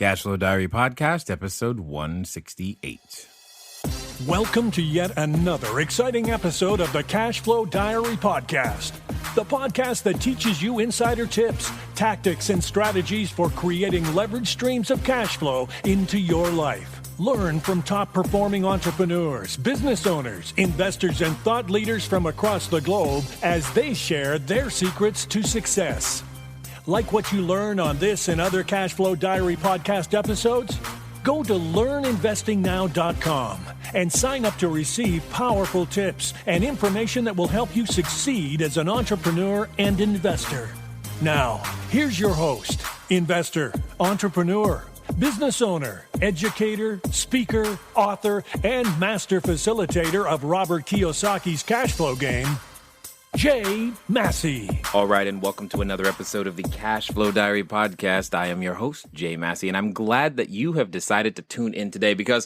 Cashflow Diary Podcast, episode 168. Welcome to yet another exciting episode of the Cashflow Diary Podcast, the podcast that teaches you insider tips, tactics, and strategies for creating leverage streams of cash flow into your life. Learn from top-performing entrepreneurs, business owners, investors, and thought leaders from across the globe as they share their secrets to success. Like what you learn on this and other Cashflow Diary podcast episodes? Go to learninvestingnow.com and sign up to receive powerful tips and information that will help you succeed as an entrepreneur and investor. Now, here's your host, investor, entrepreneur, business owner, educator, speaker, author, and master facilitator of Robert Kiyosaki's cash flow game, Jay Massey. All right, and welcome to another episode of the Cashflow Diary Podcast. I am your host, Jay Massey, and I'm glad that you have decided to tune in today because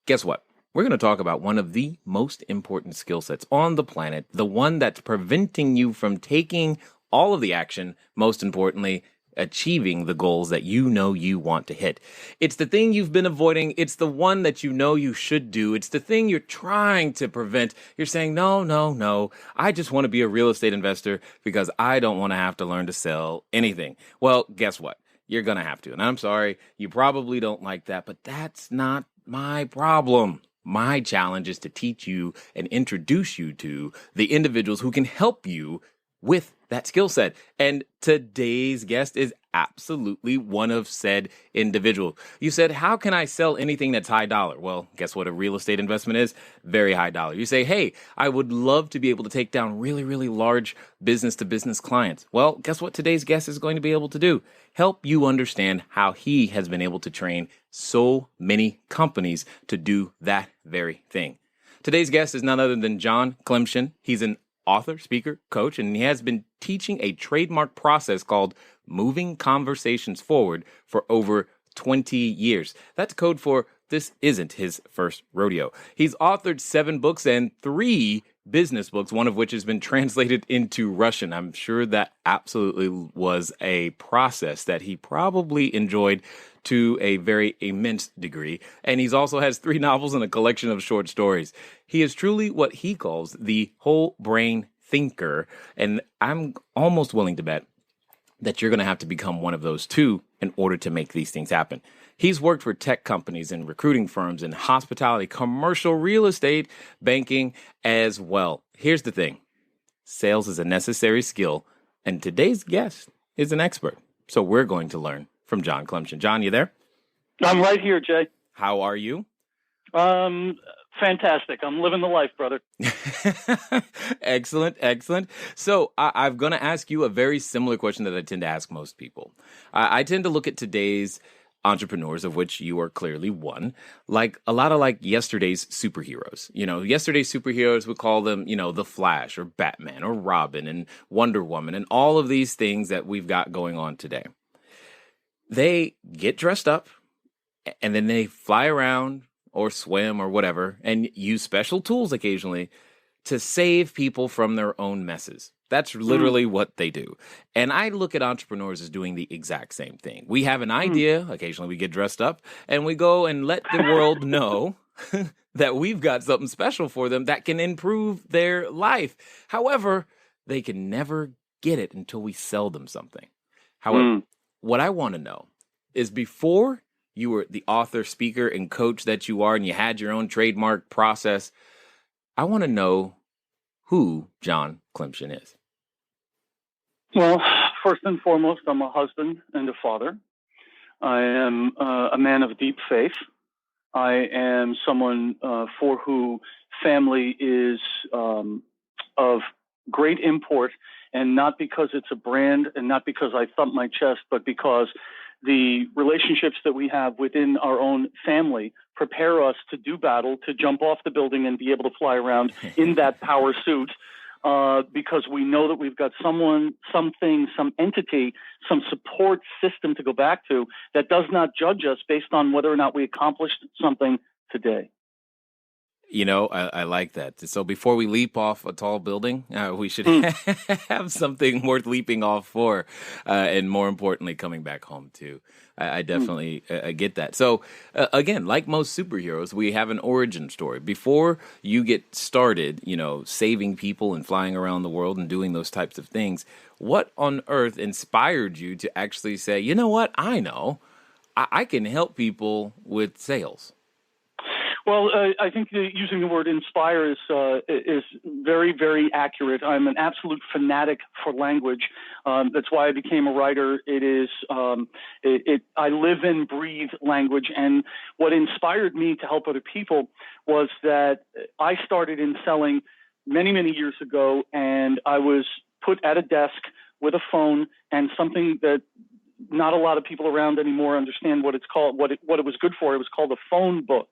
guess what? We're going to talk about one of the most important skill sets on the planet, the one that's preventing you from taking all of the action, most importantly, achieving the goals that you know you want to hit. It's the thing you've been avoiding. It's the one that you know you should do. It's the thing you're trying to prevent. You're saying, no. I just want to be a real estate investor because I don't want to have to learn to sell anything. Well, guess what? You're going to have to. And I'm sorry, you probably don't like that, but that's not my problem. My challenge is to teach you and introduce you to the individuals who can help you with that skill set. And today's guest is absolutely one of said individuals. You said, how can I sell anything that's high dollar? Well, guess what a real estate investment is? Very high dollar. You say, hey, I would love to be able to take down really, really large business to business clients. Well, guess what today's guest is going to be able to do? Help you understand how he has been able to train so many companies to do that very thing. Today's guest is none other than John Klymshyn. He's an author, speaker, coach, and he has been teaching a trademark process called moving conversations forward for over 20 years. That's code for this isn't his first rodeo. He's authored 7 books and 3 business books, one of which has been translated into Russian. I'm sure that absolutely was a process that he probably enjoyed to a very immense degree. And he's also has 3 novels and a collection of short stories. He is truly what he calls the whole brain thinker. And I'm almost willing to bet that you're going to have to become one of those too in order to make these things happen. He's worked for tech companies and recruiting firms and hospitality, commercial real estate, banking as well. Here's the thing. Sales is a necessary skill, and today's guest is an expert. So we're going to learn from John Klymshyn. John, you there? I'm right here, Jay. How are you? Fantastic. I'm living the life, brother. Excellent. So I'm going to ask you a very similar question that I tend to ask most people. I tend to look at today's entrepreneurs, of which you are clearly one, like a lot of like yesterday's superheroes. You know, yesterday's superheroes would call them, the Flash or Batman or Robin and Wonder Woman and all of these things that we've got going on today. They get dressed up and then they fly around or swim or whatever and use special tools occasionally to save people from their own messes. That's literally what they do. And I look at entrepreneurs as doing the exact same thing. We have an idea. Occasionally we get dressed up and we go and let the world know that we've got something special for them that can improve their life. However, they can never get it until we sell them something. However, what I want to know is before you were the author, speaker, and coach that you are, and you had your own trademark process, I want to know who John Klymshyn is. Well, first and foremost, I'm a husband and a father. I am a man of deep faith. I am someone for who family is of great import, and not because it's a brand and not because I thump my chest, but because the relationships that we have within our own family prepare us to do battle, to jump off the building and be able to fly around in that power suit, because we know that we've got someone, something, some entity, some support system to go back to that does not judge us based on whether or not we accomplished something today. I like that. So before we leap off a tall building, we should have something worth leaping off for, and more importantly, coming back home too. I definitely get that. So again, like most superheroes, we have an origin story. Before you get started, saving people and flying around the world and doing those types of things, what on earth inspired you to actually say, you know what, I know, I can help people with sales? Well, I think using the word inspire is very, very accurate. I'm an absolute fanatic for language. That's why I became a writer. It is, I live and breathe language. And what inspired me to help other people was that I started in selling many, many years ago, and I was put at a desk with a phone and something that not a lot of people around anymore understand what it's called, what it was good for. It was called a phone book.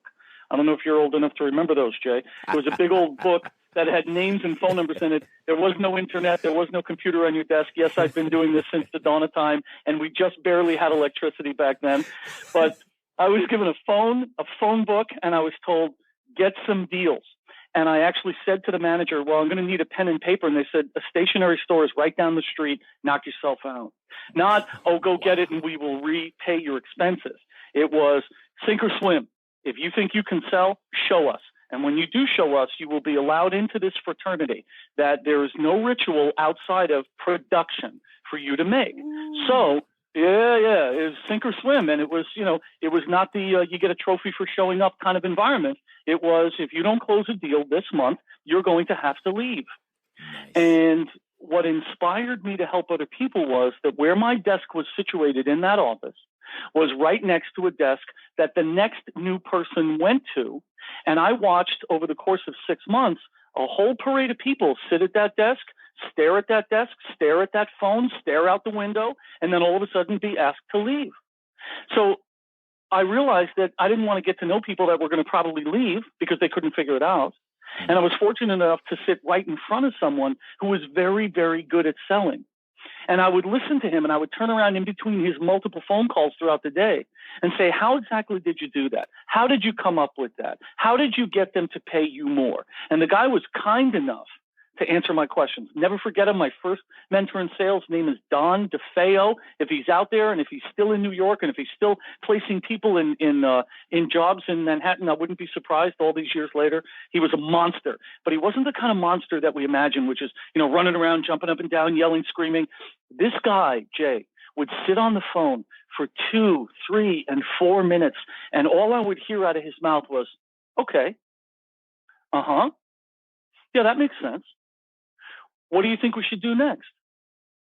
I don't know if you're old enough to remember those, Jay. It was a big old book that had names and phone numbers in it. There was no internet. There was no computer on your desk. Yes, I've been doing this since the dawn of time, and we just barely had electricity back then. But I was given a phone book, and I was told, get some deals. And I actually said to the manager, well, I'm going to need a pen and paper. And they said, a stationery store is right down the street. Knock yourself out. Not, go get it and we will repay your expenses. It was sink or swim. If you think you can sell, show us. And when you do show us, you will be allowed into this fraternity that there is no ritual outside of production for you to make. So, it was sink or swim. And it was, it was not the you get a trophy for showing up kind of environment. It was, if you don't close a deal this month, you're going to have to leave. Nice. And what inspired me to help other people was that where my desk was situated in that office was right next to a desk that the next new person went to. And I watched over the course of 6 months, a whole parade of people sit at that desk, stare at that desk, stare at that phone, stare out the window, and then all of a sudden be asked to leave. So I realized that I didn't want to get to know people that were going to probably leave because they couldn't figure it out. And I was fortunate enough to sit right in front of someone who was very, very good at selling. And I would listen to him, and I would turn around in between his multiple phone calls throughout the day and say, how exactly did you do that? How did you come up with that? How did you get them to pay you more? And the guy was kind enough to answer my questions. Never forget him. My first mentor in sales name is Don DeFeo. If he's out there and if he's still in New York and if he's still placing people in jobs in Manhattan, I wouldn't be surprised all these years later. He was a monster, but he wasn't the kind of monster that we imagine, which is, running around, jumping up and down, yelling, screaming. This guy, Jay, would sit on the phone for 2, 3, and 4 minutes. And all I would hear out of his mouth was, okay. Yeah, that makes sense. What do you think we should do next?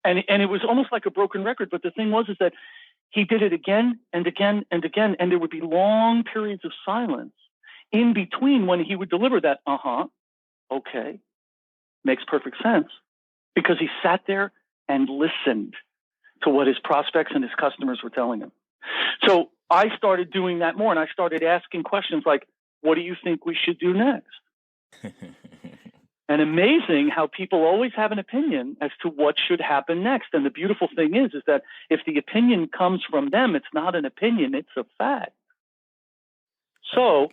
And it was almost like a broken record. But the thing was is that he did it again and again and again. And there would be long periods of silence in between when he would deliver that, okay, makes perfect sense. Because he sat there and listened to what his prospects and his customers were telling him. So I started doing that more. And I started asking questions like, what do you think we should do next? And amazing how people always have an opinion as to what should happen next. And the beautiful thing is that if the opinion comes from them, it's not an opinion, it's a fact. So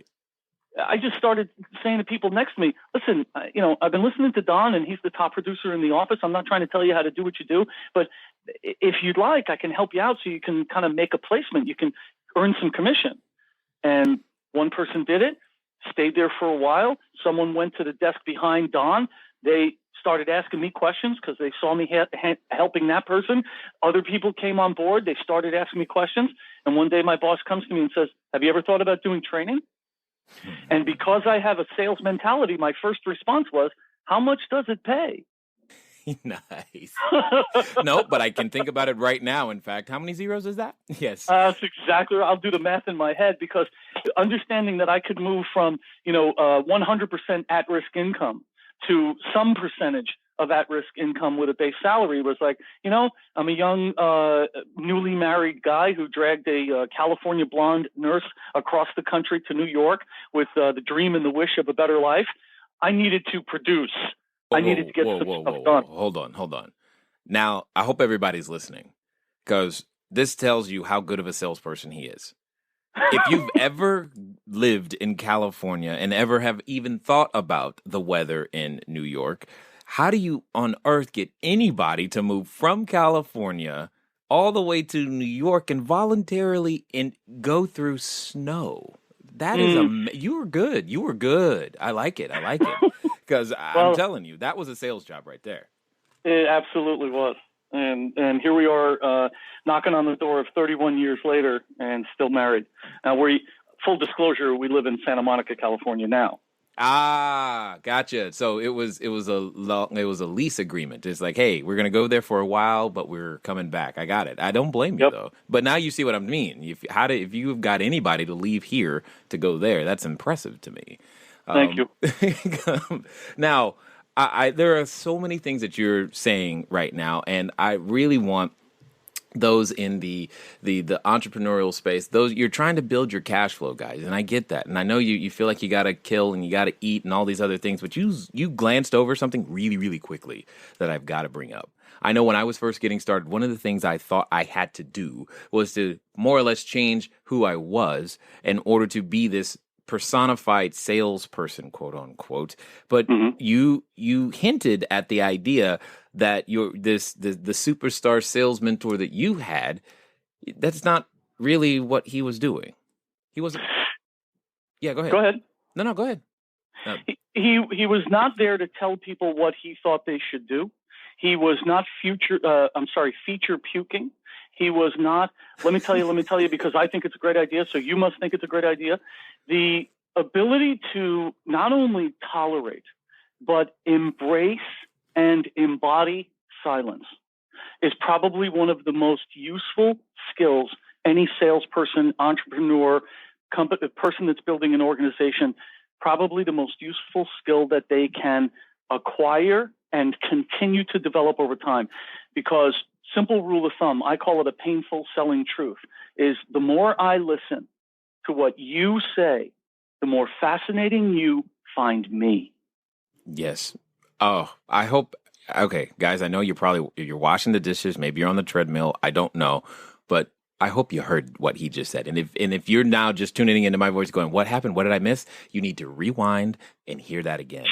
I just started saying to people next to me, listen, I've been listening to Don and he's the top producer in the office. I'm not trying to tell you how to do what you do, but if you'd like, I can help you out so you can kind of make a placement. You can earn some commission. And one person did it. Stayed there for a while. Someone went to the desk behind Don. They started asking me questions because they saw me helping that person. Other people came on board. They started asking me questions. And one day my boss comes to me and says, have you ever thought about doing training? And because I have a sales mentality, my first response was, how much does it pay? Nice. No, but I can think about it right now. In fact, how many zeros is that? Yes. That's exactly right. I'll do the math in my head because understanding that I could move from, 100% at-risk income to some percentage of at-risk income with a base salary was like, I'm a young, newly married guy who dragged a California blonde nurse across the country to New York with the dream and the wish of a better life. I needed to produce. I needed to get some stuff done. Hold on. Now, I hope everybody's listening because this tells you how good of a salesperson he is. If you've ever lived in California and ever have even thought about the weather in New York, how do you on earth get anybody to move from California all the way to New York and voluntarily go through snow? That is you were good. You were good. I like it. Because I'm telling you, that was a sales job right there. It absolutely was. And here we are knocking on the door of 31 years later and still married. Now, full disclosure, we live in Santa Monica, California now. Ah, gotcha. So it was a lease agreement. It's like, hey, we're gonna go there for a while, but we're coming back. I got it. I don't blame you though. But now you see what I mean. If you've got anybody to leave here to go there, that's impressive to me. Thank you. Now, there are so many things that you're saying right now, and I really want those in the entrepreneurial space, those you're trying to build your cash flow, guys, and I get that, and I know you feel like you got to kill and you got to eat and all these other things, but you glanced over something really, really quickly that I've got to bring up. I know when I was first getting started, one of the things I thought I had to do was to more or less change who I was in order to be this personified salesperson, quote unquote. But you hinted at the idea that the superstar sales mentor that you had, that's not really what he was doing. He wasn't. Yeah, go ahead. Go ahead. No, go ahead. He was not there to tell people what he thought they should do. He was not feature puking. He was not, let me tell you, because I think it's a great idea, so you must think it's a great idea. The ability to not only tolerate, but embrace and embody silence is probably one of the most useful skills any salesperson, entrepreneur, person that's building an organization, probably the most useful skill that they can acquire and continue to develop over time. Because simple rule of thumb, I call it a painful selling truth, is the more I listen to what you say, the more fascinating you find me. Yes. Oh, I hope. Okay, guys, I know you're washing the dishes. Maybe you're on the treadmill. I don't know, but I hope you heard what he just said. And if you're now just tuning into my voice going, what happened? What did I miss? You need to rewind and hear that again.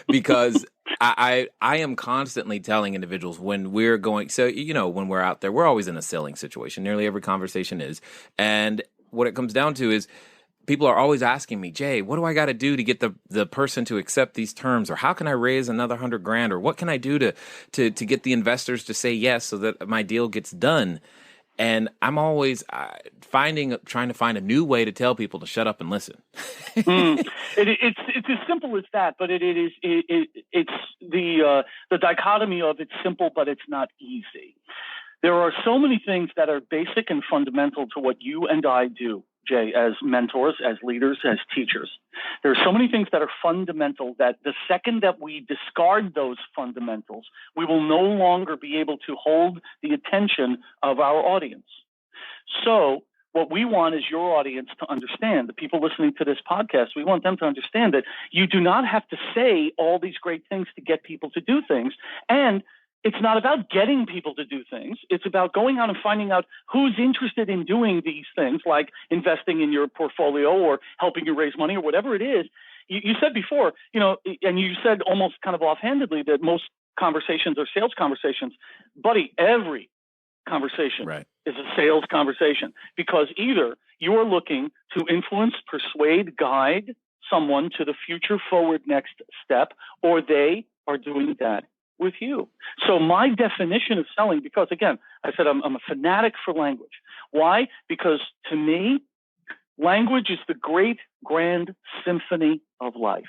Because I am constantly telling individuals when we're going, so, when we're out there, we're always in a selling situation. Nearly every conversation is. And what it comes down to is people are always asking me, Jay, what do I got to do to get the person to accept these terms? Or how can I raise another $100,000? Or what can I do to get the investors to say yes so that my deal gets done? And I'm always trying to find a new way to tell people to shut up and listen. It's as simple as that, but it's the dichotomy of it's simple, but it's not easy. There are so many things that are basic and fundamental to what you and I do, Jay, as mentors, as leaders, as teachers. There are so many things that are fundamental that the second that we discard those fundamentals, we will no longer be able to hold the attention of our audience. So what we want is your audience to understand, the people listening to this podcast, we want them to understand that you do not have to say all these great things to get people to do things. And it's not about getting people to do things. It's about going out and finding out who's interested in doing these things, like investing in your portfolio or helping you raise money or whatever it is. You said before, and you said almost kind of offhandedly that most conversations are sales conversations. Buddy, every conversation is a sales conversation, because either you are looking to influence, persuade, guide someone to the future forward next step, or they are doing that with you. So my definition of selling, because again, I said I'm a fanatic for language. Why? Because to me, language is the great Grand Symphony of life.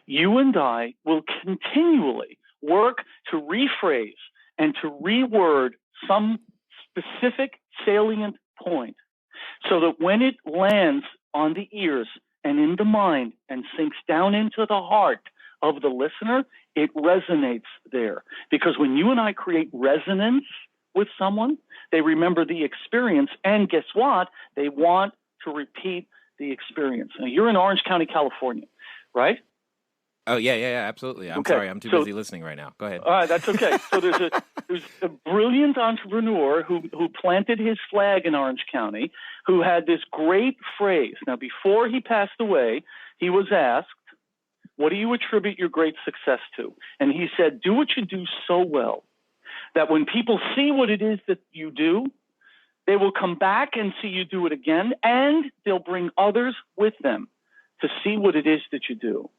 You and I will continually work to rephrase and to reword some specific salient point so that when it lands on the ears and in the mind and sinks down into the heart of the listener, it resonates there. Because when you and I create resonance with someone, they remember the experience, and guess what? They want to repeat the experience. Now, you're in Orange County, California, right? Oh, yeah, absolutely. I'm sorry. I'm too busy listening right now. Go ahead. All right, that's okay. So there's a brilliant entrepreneur who planted his flag in Orange County, who had this great phrase. Now, before he passed away, he was asked, what do you attribute your great success to? And he said, do what you do so well that when people see what it is that you do, they will come back and see you do it again, and they'll bring others with them to see what it is that you do.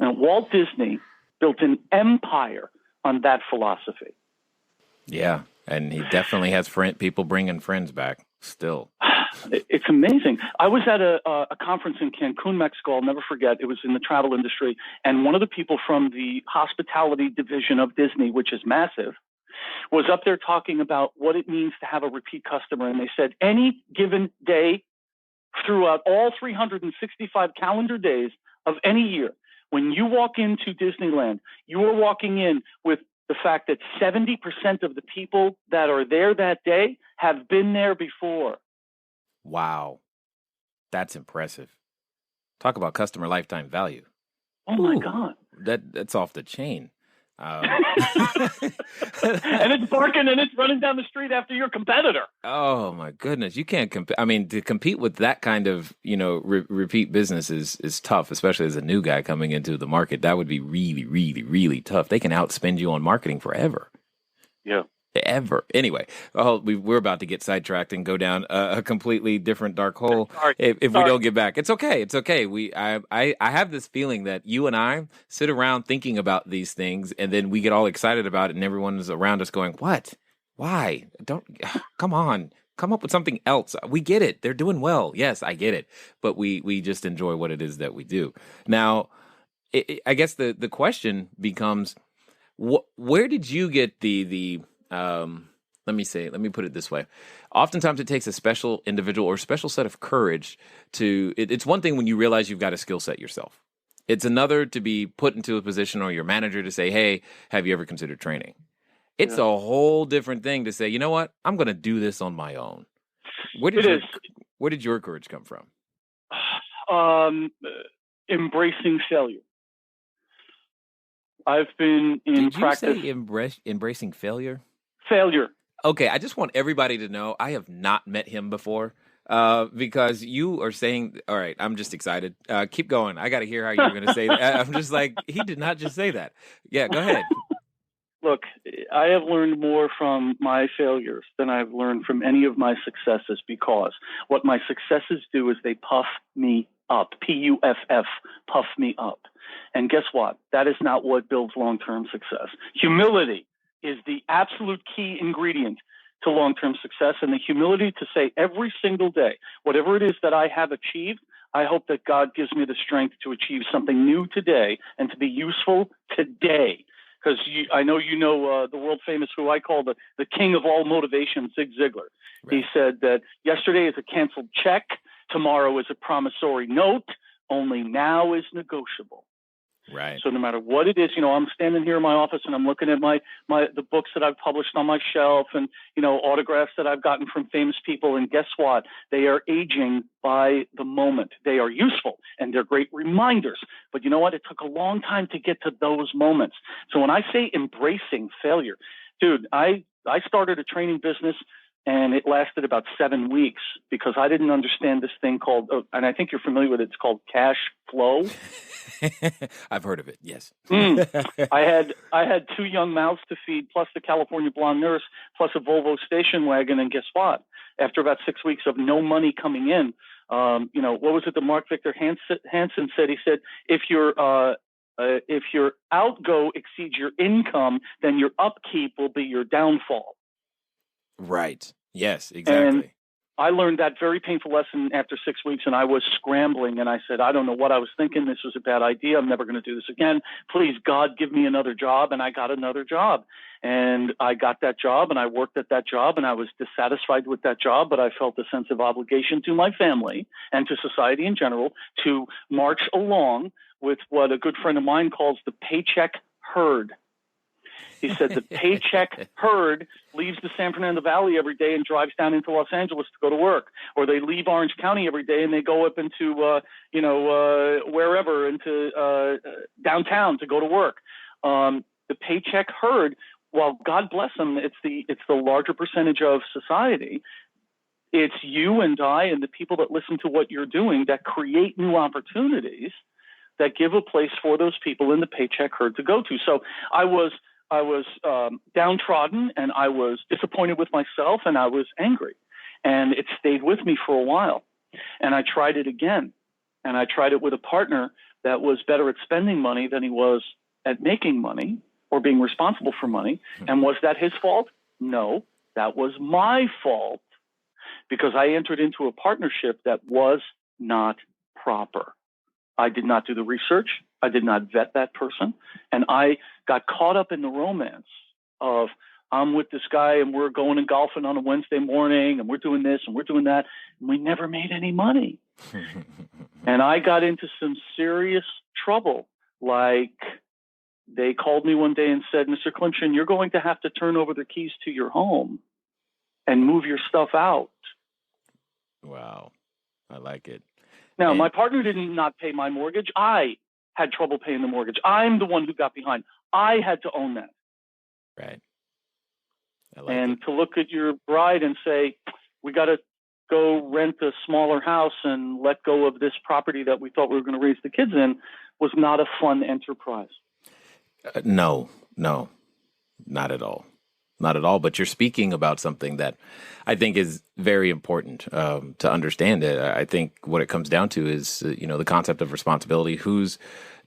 And Walt Disney built an empire on that philosophy. Yeah, and he definitely has people bringing friends back still. It's amazing. I was at a conference in Cancun, Mexico. I'll never forget. It was in the travel industry. And one of the people from the hospitality division of Disney, which is massive, was up there talking about what it means to have a repeat customer. And they said any given day throughout all 365 calendar days of any year, when you walk into Disneyland, you are walking in with the fact that 70% of the people that are there that day have been there before. Wow. That's impressive. Talk about customer lifetime value. Oh, my God. That's off the chain. And it's barking and it's running down the street after your competitor. Oh my goodness, you can't compete. I mean, to compete with that kind of repeat business is tough, especially as a new guy coming into the market. That would be really, really, really tough. They can outspend you on marketing forever. Yeah. Ever. Anyway, we're about to get sidetracked and go down a completely different dark hole. If we don't get back. It's okay. It's okay. I have this feeling that you and I sit around thinking about these things, and then we get all excited about it, and everyone's around us going, "What? Why? Come on. Come up with something else. We get it. They're doing well. Yes, I get it. But we just enjoy what it is that we do." Now, I guess the question becomes, where did you get the let me put it this way. Oftentimes it takes a special individual or special set of courage it's one thing when you realize you've got a skill set yourself. It's another to be put into a position or your manager to say, hey, have you ever considered training? It's a whole different thing to say, you know what? I'm going to do this on my own. Where did your courage come from? Embracing failure. I've been in practice. Did you say embracing failure? Failure. Okay, I just want everybody to know I have not met him before because you are saying, all right, I'm just excited. Keep going. I got to hear how you're going to say that. I'm just like, he did not just say that. Yeah, go ahead. Look, I have learned more from my failures than I've learned from any of my successes, because what my successes do is they puff me up, Puff, puff me up. And guess what? That is not what builds long-term success. Humility is the absolute key ingredient to long-term success, and the humility to say every single day, whatever it is that I have achieved, I hope that God gives me the strength to achieve something new today and to be useful today. Because I know the world-famous, who I call the king of all motivation, Zig Ziglar. Right. He said that yesterday is a canceled check, tomorrow is a promissory note, only now is negotiable. Right. So no matter what it is, I'm standing here in my office and I'm looking at the books that I've published on my shelf, and autographs that I've gotten from famous people. And guess what? They are aging by the moment. They are useful and they're great reminders. But you know what? It took a long time to get to those moments. So when I say embracing failure, dude, I started a training business. And it lasted about 7 weeks because I didn't understand this thing called, and I think you're familiar with it, it's called cash flow. I've heard of it, yes. I had 2 young mouths to feed, plus the California blonde nurse, plus a Volvo station wagon, and guess what? After about 6 weeks of no money coming in, what was it that Mark Victor Hansen said? He said, if your outgo exceeds your income, then your upkeep will be your downfall. Right. Yes, exactly. And I learned that very painful lesson after 6 weeks, and I was scrambling, and I said, I don't know what I was thinking. This was a bad idea. I'm never going to do this again. Please, God, give me another job. And I got another job. And I got that job, and I worked at that job, and I was dissatisfied with that job, but I felt a sense of obligation to my family and to society in general to march along with what a good friend of mine calls the paycheck herd. He said the paycheck herd leaves the San Fernando Valley every day and drives down into Los Angeles to go to work, or they leave Orange County every day and they go up into wherever, into downtown to go to work. The paycheck herd, while God bless them, it's the larger percentage of society. It's you and I and the people that listen to what you're doing that create new opportunities that give a place for those people in the paycheck herd to go to. So I was downtrodden, and I was disappointed with myself, and I was angry, and it stayed with me for a while. And I tried it again, and I tried it with a partner that was better at spending money than he was at making money or being responsible for money. And was that his fault? No, that was my fault, because I entered into a partnership that was not proper. I did not do the research. I did not vet that person. And I got caught up in the romance of, I'm with this guy and we're going and golfing on a Wednesday morning and we're doing this and we're doing that. And we never made any money. And I got into some serious trouble. Like, they called me one day and said, Mr. Klymshyn, you're going to have to turn over the keys to your home and move your stuff out. Wow. I like it. Now, my partner did not pay my mortgage. I had trouble paying the mortgage. I'm the one who got behind. I had to own that. Right. To look at your bride and say, we got to go rent a smaller house and let go of this property that we thought we were going to raise the kids in, was not a fun enterprise. No, not at all. Not at all. But you're speaking about something that I think is very important to understand. I think what it comes down to is, the concept of responsibility, whose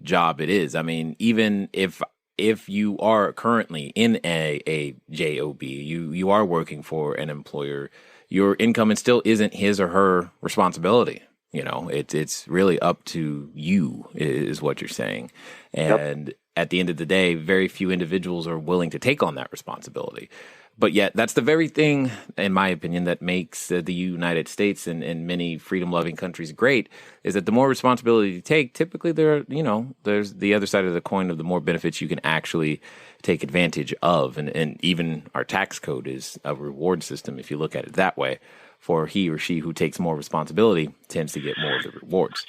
job it is. I mean, even if you are currently in a job, you are working for an employer, your income still isn't his or her responsibility. It's really up to you, is what you're saying. And at the end of the day, very few individuals are willing to take on that responsibility. But yet, that's the very thing, in my opinion, that makes the United States and many freedom-loving countries great, is that the more responsibility you take, typically there's the other side of the coin of the more benefits you can actually take advantage of. And even our tax code is a reward system, if you look at it that way. For he or she who takes more responsibility tends to get more of the rewards.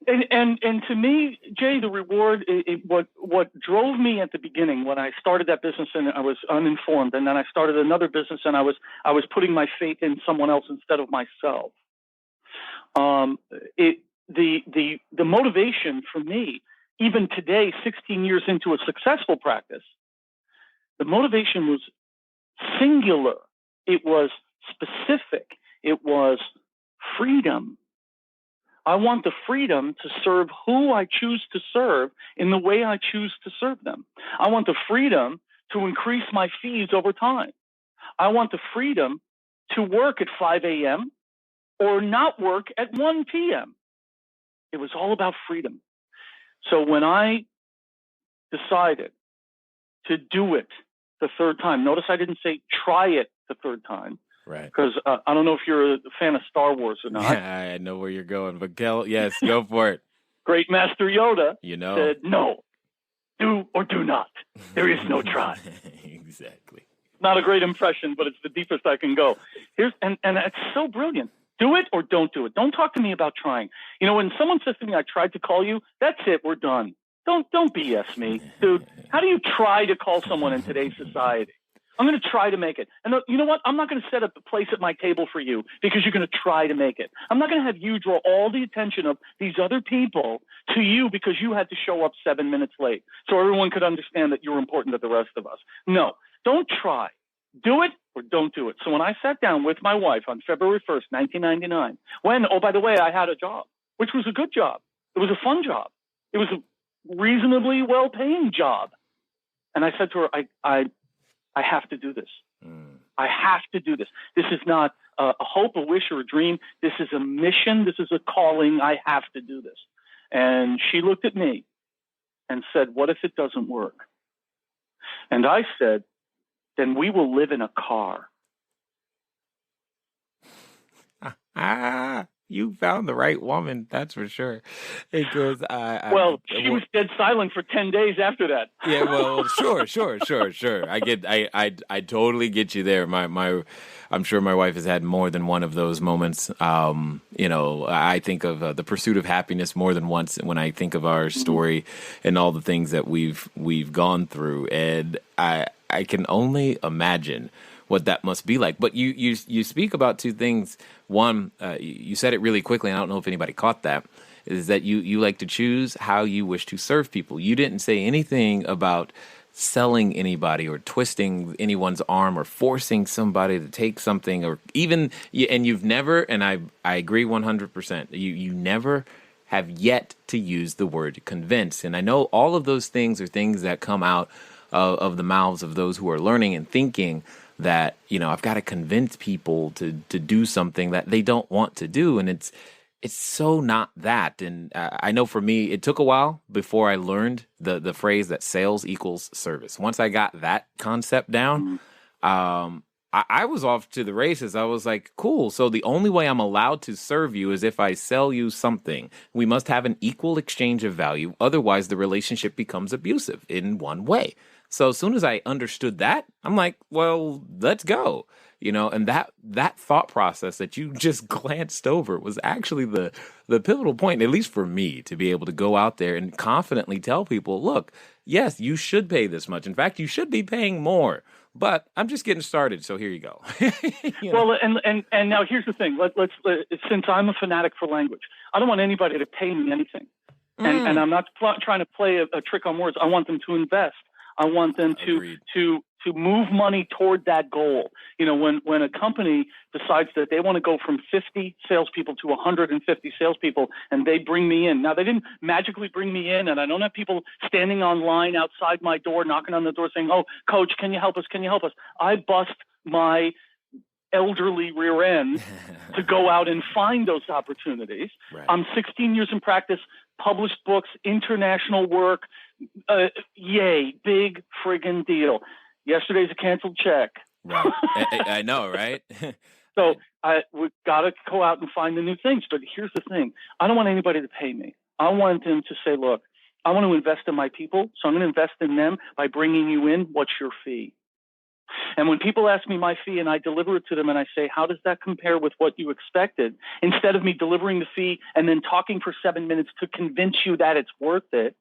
And to me, Jay, the reward, what drove me at the beginning when I started that business and I was uninformed, and then I started another business and I was putting my faith in someone else instead of myself. The motivation for me, even today, 16 years into a successful practice, the motivation was singular. It was specific. It was freedom. I want the freedom to serve who I choose to serve in the way I choose to serve them. I want the freedom to increase my fees over time. I want the freedom to work at 5 a.m. or not work at 1 p.m. It was all about freedom. So when I decided to do it the third time, notice I didn't say try it the third time. Right. Because I don't know if you're a fan of Star Wars or not. I know where you're going, but yes, go for it. Great Master Yoda said, no, do or do not. There is no try. Exactly. Not a great impression, but it's the deepest I can go. And it's so brilliant. Do it or don't do it. Don't talk to me about trying. When someone says to me, I tried to call you, that's it, we're done. Don't BS me, dude. How do you try to call someone in today's society? I'm going to try to make it. And you know what? I'm not going to set up a place at my table for you because you're going to try to make it. I'm not going to have you draw all the attention of these other people to you because you had to show up 7 minutes late so everyone could understand that you're important to the rest of us. No, don't try. Do it or don't do it. So when I sat down with my wife on February 1st, 1999, oh, by the way, I had a job, which was a good job. It was a fun job. It was a reasonably well-paying job. And I said to her, I have to do this. I have to do this. This is not a hope, a wish, or a dream. This is a mission. This is a calling. I have to do this. And she looked at me and said, what if it doesn't work? And I said, then we will live in a car. you found the right woman. That's for sure. Because she was dead silent for 10 days after that. Yeah, well, sure. I totally get you there. I'm sure my wife has had more than one of those moments. I think of the pursuit of happiness more than once when I think of our story and all the things that we've gone through, and I can only imagine what that must be like. But you speak about two things. One, you said it really quickly, and I don't know if anybody caught that, is that you like to choose how you wish to serve people. You didn't say anything about selling anybody or twisting anyone's arm or forcing somebody to take something, or even, and you've never, and I agree 100%, you never have yet to use the word convince. And I know all of those things are things that come out of the mouths of those who are learning and thinking that, I've got to convince people to do something that they don't want to do. And it's so not that. And I know for me, it took a while before I learned the phrase that sales equals service. Once I got that concept down, I was off to the races. I was like, cool. So the only way I'm allowed to serve you is if I sell you something. We must have an equal exchange of value. Otherwise, the relationship becomes abusive in one way. So as soon as I understood that, I'm like, well, let's go. And that thought process that you just glanced over was actually the pivotal point, at least for me, to be able to go out there and confidently tell people, look, yes, you should pay this much. In fact, you should be paying more. But I'm just getting started, so here you go. Well, and now here's the thing. Let's since I'm a fanatic for language, I don't want anybody to pay me anything, and I'm not trying to play a trick on words. I want them to invest. I want them to move money toward that goal. When a company decides that they want to go from 50 salespeople to 150 salespeople, and they bring me in. Now, they didn't magically bring me in, and I don't have people standing on line outside my door, knocking on the door saying, oh, coach, can you help us? Can you help us? I bust my elderly rear end to go out and find those opportunities. Right. I'm 16 years in practice, published books, international work. Yay, big friggin' deal. Yesterday's a canceled check. Right. I know, right? So we've got to go out and find the new things. But here's the thing. I don't want anybody to pay me. I want them to say, look, I want to invest in my people, so I'm going to invest in them by bringing you in. What's your fee? And when people ask me my fee and I deliver it to them and I say, how does that compare with what you expected? Instead of me delivering the fee and then talking for 7 minutes to convince you that it's worth it,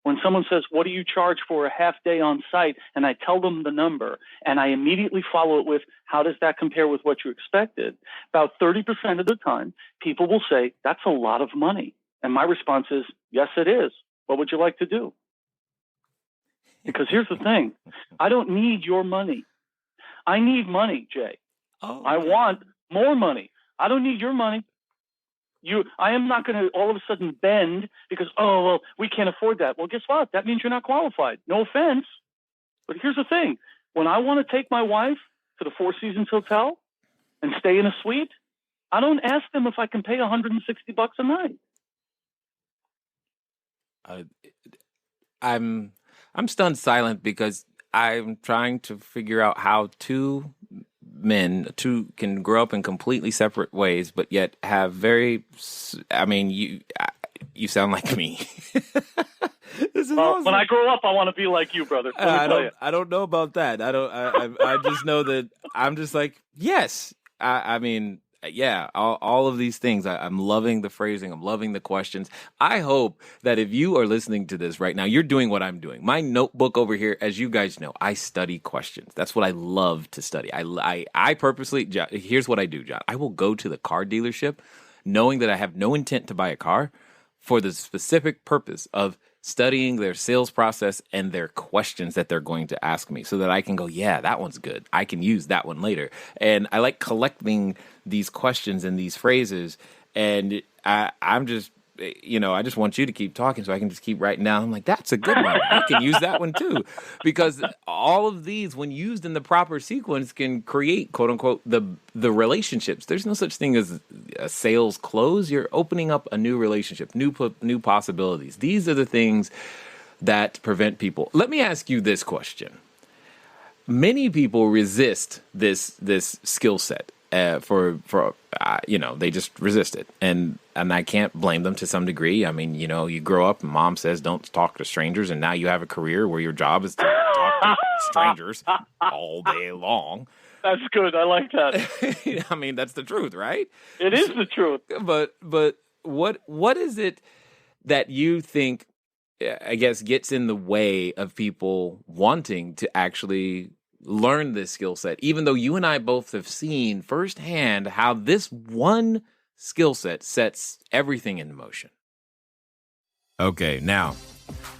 when someone says, what do you charge for a half day on site? And I tell them the number and I immediately follow it with, how does that compare with what you expected? About 30% of the time, people will say, that's a lot of money. And my response is, yes, it is. What would you like to do? Because here's the thing. I don't need your money. I need money, Jay. I want more money. I don't need your money. I am not going to all of a sudden bend because, we can't afford that. Well, guess what? That means you're not qualified. No offense. But here's the thing. When I want to take my wife to the Four Seasons Hotel and stay in a suite, I don't ask them if I can pay $160 a night. I'm stunned silent because I'm trying to figure out how two can grow up in completely separate ways, but yet have you sound like me. This is awesome. When I grow up, I want to be like you, brother. I don't know about that. I just know that I'm just like, yes. All of these things. I'm loving the phrasing. I'm loving the questions. I hope that if you are listening to this right now, you're doing what I'm doing. My notebook over here, as you guys know, I study questions. That's what I love to study. I purposely, here's what I do, John. I will go to the car dealership knowing that I have no intent to buy a car for the specific purpose of studying their sales process and their questions that they're going to ask me so that I can go, yeah, that one's good. I can use that one later. And I like collecting these questions and these phrases. And I'm just, I just want you to keep talking so I can just keep writing down. I'm like, that's a good one. I can use that one too. Because all of these, when used in the proper sequence, can create, quote unquote, the relationships. There's no such thing as a sales close. You're opening up a new relationship, new possibilities. These are the things that prevent people. Let me ask you this question. Many people resist this skill set. they just resist it, and I can't blame them to some degree. I mean, you grow up and mom says don't talk to strangers, and now you have a career where your job is to talk to strangers all day long. That's good. I like that. I mean, that's the truth, right? It is the truth. But what is it that you think, I guess, gets in the way of people wanting to actually learn this skill set, even though you and I both have seen firsthand how this one skill set sets everything in motion? Okay, now,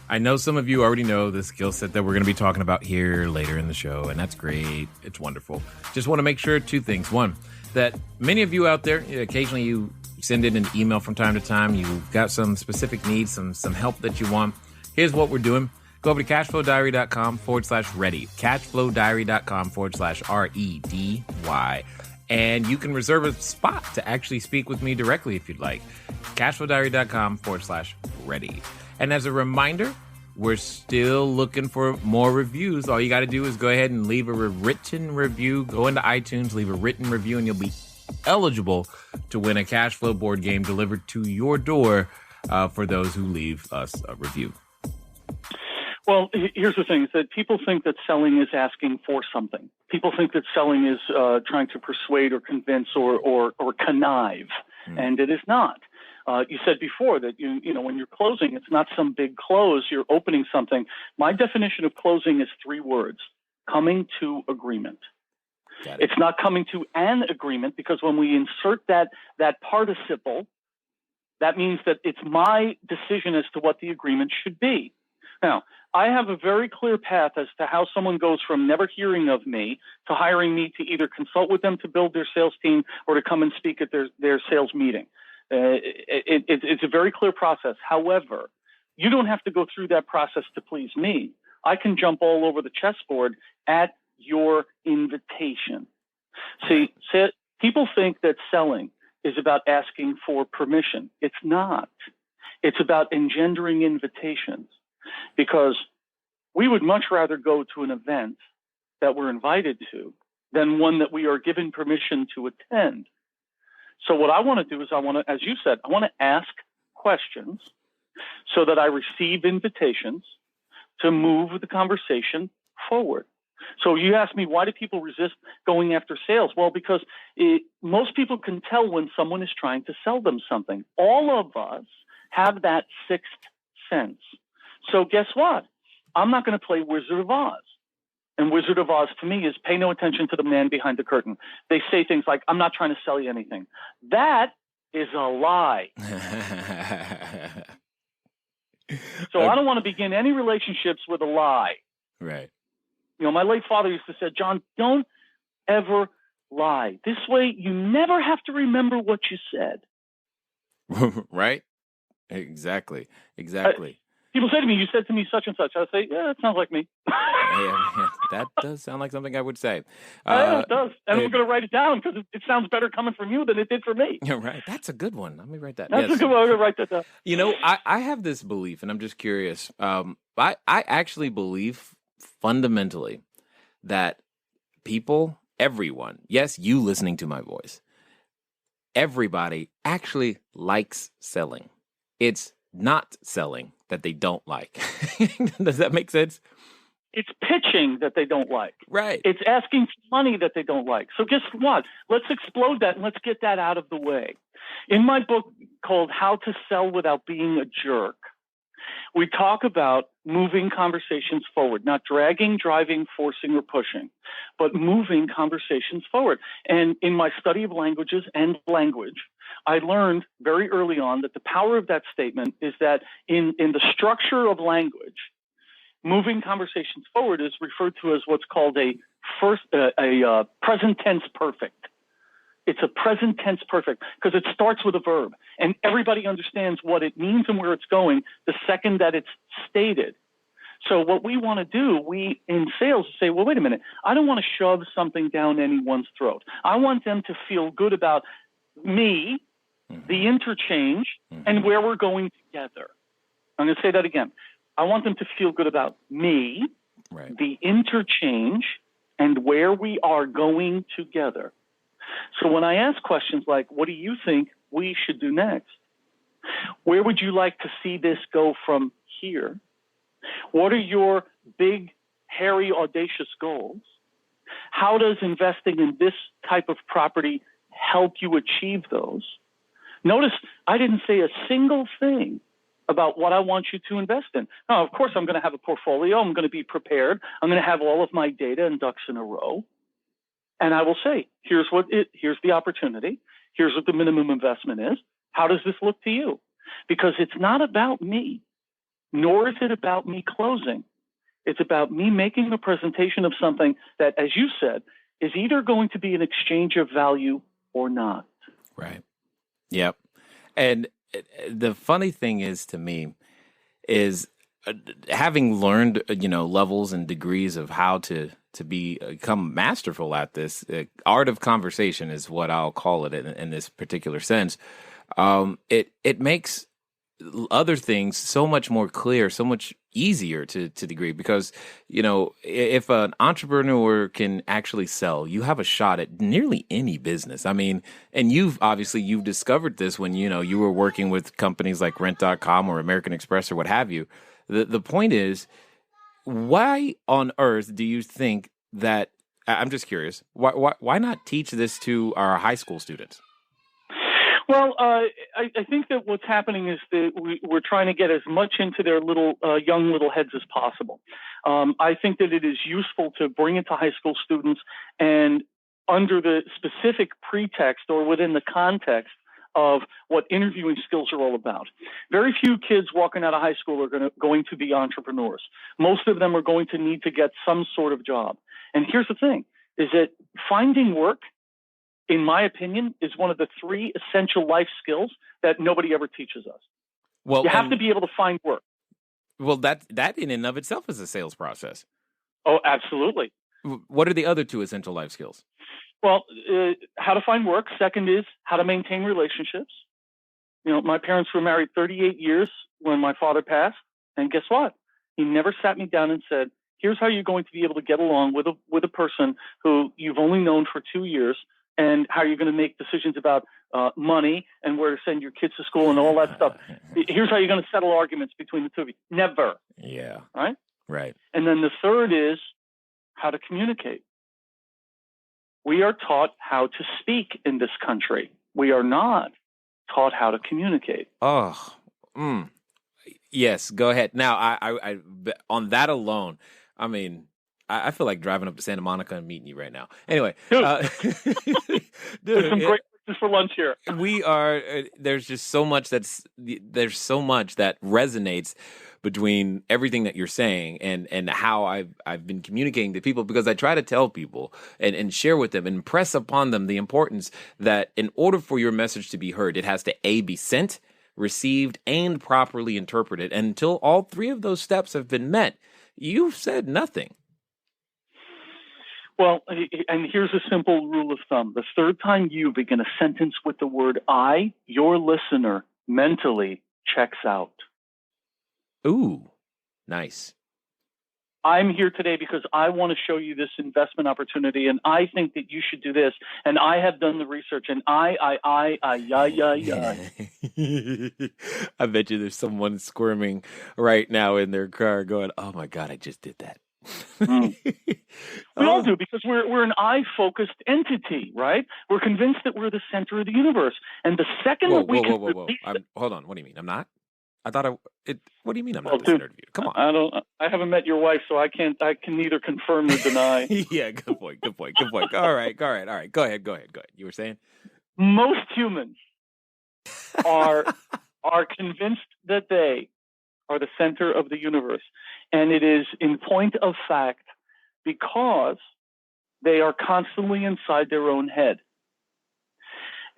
I know some of you already know the skill set that we're going to be talking about here later in the show, and that's great. It's wonderful. Just want to make sure two things. One, that many of you out there, occasionally you send in an email from time to time. You've got some specific needs, some help that you want. Here's what we're doing. Go over to cashflowdiary.com/ready. Cashflowdiary.com/REDY. And you can reserve a spot to actually speak with me directly if you'd like. Cashflowdiary.com/ready. And as a reminder, we're still looking for more reviews. All you got to do is go ahead and leave a written review. Go into iTunes, leave a written review, and you'll be eligible to win a cash flow board game delivered to your door for those who leave us a review. Well, here's the thing, is that people think that selling is asking for something. People think that selling is trying to persuade or convince or connive, and it is not. You said before that, when you're closing, it's not some big close. You're opening something. My definition of closing is 3 words: coming to agreement. It's not coming to an agreement, because when we insert that participle, that means that it's my decision as to what the agreement should be. Now, I have a very clear path as to how someone goes from never hearing of me to hiring me to either consult with them to build their sales team or to come and speak at their sales meeting. It's a very clear process. However, you don't have to go through that process to please me. I can jump all over the chessboard at your invitation. See, people think that selling is about asking for permission. It's not. It's about engendering invitations, because we would much rather go to an event that we're invited to than one that we are given permission to attend. So what I want to do is as you said, I want to ask questions so that I receive invitations to move the conversation forward. So you asked me, why do people resist going after sales? Well, because most people can tell when someone is trying to sell them something. All of us have that sixth sense. So guess what? I'm not going to play Wizard of Oz. And Wizard of Oz to me is pay no attention to the man behind the curtain. They say things like, I'm not trying to sell you anything. That is a lie. So I don't want to begin any relationships with a lie. Right. My late father used to say, John, don't ever lie. This way you never have to remember what you said. Right? Exactly. People say to me, you said to me such and such. I say, yeah, that sounds like me. Yeah, that does sound like something I would say. Yeah, it does. And I'm going to write it down because it sounds better coming from you than it did for me. You're right. That's a good one. Let me write that. That's a good one. I'm going to write that down. I have this belief, and I'm just curious. I actually believe fundamentally that people, everyone, yes, you listening to my voice, everybody actually likes selling. It's not selling that they don't like. Does that make sense? It's pitching that they don't like. Right. It's asking for money that they don't like. So guess what? Let's explode that and let's get that out of the way. In my book called How to Sell Without Being a Jerk, we talk about moving conversations forward, not dragging, driving, forcing, or pushing, but moving conversations forward. And in my study of languages and language, I learned very early on that the power of that statement is that in the structure of language, moving conversations forward is referred to as what's called a present tense perfect. It's a present tense perfect because it starts with a verb, and everybody understands what it means and where it's going the second that it's stated. So what we want to do, we in sales say, well, wait a minute, I don't want to shove something down anyone's throat. I want them to feel good about me, the interchange, and where we're going together. I'm going to say that again. I want them to feel good about me, right, the interchange, and where we are going together. So when I ask questions like, what do you think we should do next? Where would you like to see this go from here? What are your big, hairy, audacious goals? How does investing in this type of property help you achieve those? Notice I didn't say a single thing about what I want you to invest in. Now, of course, I'm going to have a portfolio. I'm going to be prepared. I'm going to have all of my data and ducks in a row. And I will say, here's the opportunity. Here's what the minimum investment is. How does this look to you? Because it's not about me, nor is it about me closing. It's about me making a presentation of something that, as you said, is either going to be an exchange of value or not. Right. Yep. And the funny thing is, to me, is having learned, levels and degrees of how to become masterful at this, art of conversation is what I'll call it in this particular sense. It makes other things so much more clear, so much easier to degree, because, if an entrepreneur can actually sell, you have a shot at nearly any business. I mean, and you've discovered this when, you were working with companies like Rent.com or American Express or what have you. The point is, why on earth do you think that, I'm just curious, why not teach this to our high school students? Well, I think that what's happening is that we're trying to get as much into their young little heads as possible. I think that it is useful to bring it to high school students, and under the specific pretext or within the context of what interviewing skills are all about. Very few kids walking out of high school are going to be entrepreneurs. Most of them are going to need to get some sort of job. And here's the thing, is that finding work, in my opinion, is one of the 3 essential life skills that nobody ever teaches us. Well, you have to be able to find work. Well, that in and of itself is a sales process. Oh, absolutely. What are the other 2 essential life skills? Well, how to find work. Second is how to maintain relationships. My parents were married 38 years when my father passed. And guess what? He never sat me down and said, here's how you're going to be able to get along with a person who you've only known for 2 years, and how you're going to make decisions about money and where to send your kids to school and all that stuff. Here's how you're going to settle arguments between the two of you. Never. Yeah. Right? Right. And then the third is how to communicate. We are taught how to speak in this country. We are not taught how to communicate. Oh, yes. Go ahead. Now, I on that alone, I mean, I feel like driving up to Santa Monica and meeting you right now. Anyway, dude, there's some great places for lunch here. We are. There's just so much that resonates between everything that you're saying and how I've been communicating to people, because I try to tell people and share with them and impress upon them the importance that in order for your message to be heard, it has to be sent, received, and properly interpreted. And until all 3 of those steps have been met, you've said nothing. Well, and here's a simple rule of thumb. The third time you begin a sentence with the word I, your listener mentally checks out. Ooh, nice. I'm here today because I want to show you this investment opportunity, and I think that you should do this, and I have done the research, and I. I bet you there's someone squirming right now in their car going, oh my God, I just did that. We all do, because we're an I-focused entity, right? We're convinced that we're the center of the universe, and the second that we can release hold on, what do you mean? I'm not? I thought what do you mean I'm not the center of you? Come on. I haven't met your wife, so I can neither confirm nor deny. Yeah, good point. All right. Go ahead. You were saying? Most humans are convinced that they are the center of the universe. And it is in point of fact because they are constantly inside their own head.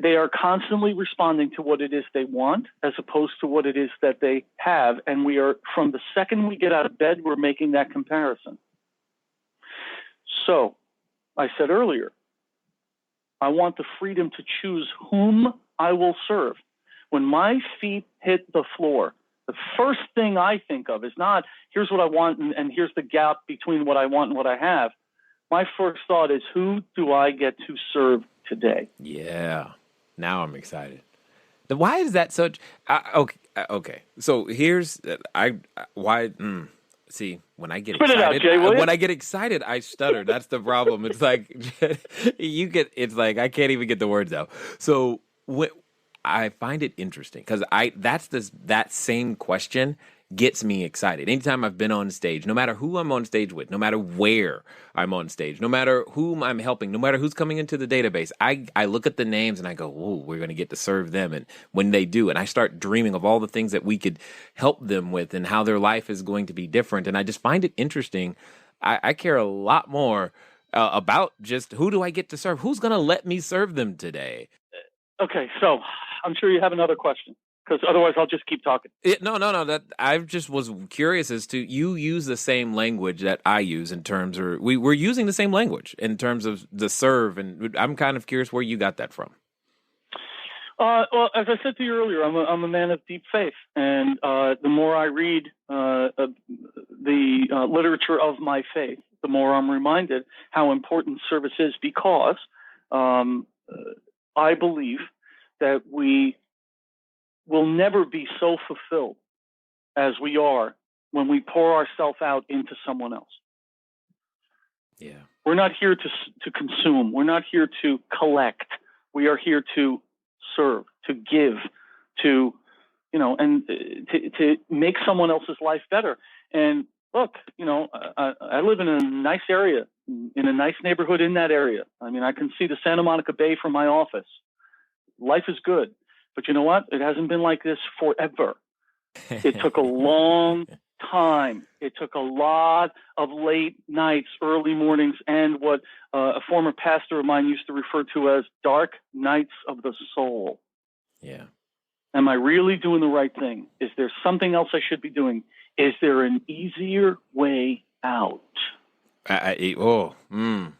They are constantly responding to what it is they want as opposed to what it is that they have. And we are, from the second we get out of bed, we're making that comparison. So I said earlier, I want the freedom to choose whom I will serve. When my feet hit the floor, the first thing I think of is not, here's what I want and here's the gap between what I want and what I have. My first thought is, who do I get to serve today. Yeah. Now I'm excited. Why is that such? Okay. So here's why. See, when I get Spit it out, excited, Jay, will you? when I get excited, I stutter. That's the problem. It's like It's like I can't even get the words out. So I find it interesting because that same question gets me excited. Anytime I've been on stage, no matter who I'm on stage with, no matter where I'm on stage, no matter whom I'm helping, no matter who's coming into the database, I look at the names and I go, "Ooh, we're going to get to serve them." And when they do, and I start dreaming of all the things that we could help them with and how their life is going to be different. And I just find it interesting. I care a lot more about just who do I get to serve? Who's going to let me serve them today? Okay, so I'm sure you have another question, because otherwise I'll just keep talking. No. That I just was curious as to you use the same language that I use in terms, or we're using the same language in terms of the serve, and I'm kind of curious where you got that from. Well, as I said to you earlier, I'm a man of deep faith, and the more I read the literature of my faith, the more I'm reminded how important service is, because I believe that we will never be so fulfilled as we are when we pour ourselves out into someone else. Yeah. We're not here to consume. We're not here to collect. We are here to serve, to give, to make someone else's life better. And look, I live in a nice area, in a nice neighborhood in that area. I mean, I can see the Santa Monica Bay from my office. Life is good. But you know what? It hasn't been like this forever. It took a long time. It took a lot of late nights, early mornings, and what a former pastor of mine used to refer to as dark nights of the soul. Yeah. Am I really doing the right thing? Is there something else I should be doing? Is there an easier way out?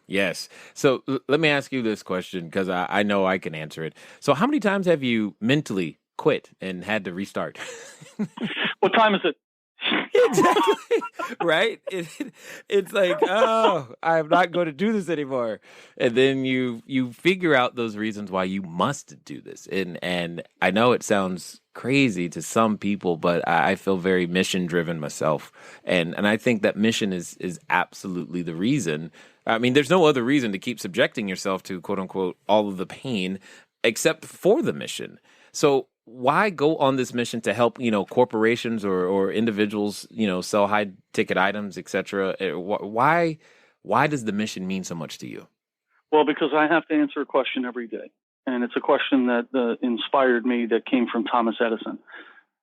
Yes. So let me ask you this question, because I know I can answer it. So how many times have you mentally quit and had to restart? What time is it? Exactly. Right? It's like, oh, I'm not going to do this anymore. And then you figure out those reasons why you must do this. And I know it sounds crazy to some people, but I feel very mission driven myself. And I think that mission is absolutely the reason. I mean, there's no other reason to keep subjecting yourself to, quote unquote, all of the pain except for the mission. So why go on this mission to help, corporations or individuals, sell high ticket items, etc.? Why does the mission mean so much to you? Well, because I have to answer a question every day. And it's a question that inspired me, that came from Thomas Edison.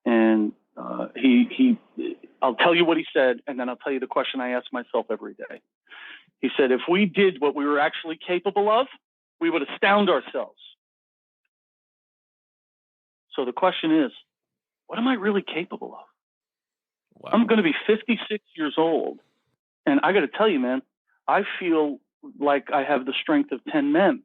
And I'll tell you what he said, and then I'll tell you the question I ask myself every day. He said, if we did what we were actually capable of, we would astound ourselves. So the question is, what am I really capable of? Wow. I'm going to be 56 years old. And I got to tell you, man, I feel like I have the strength of 10 men.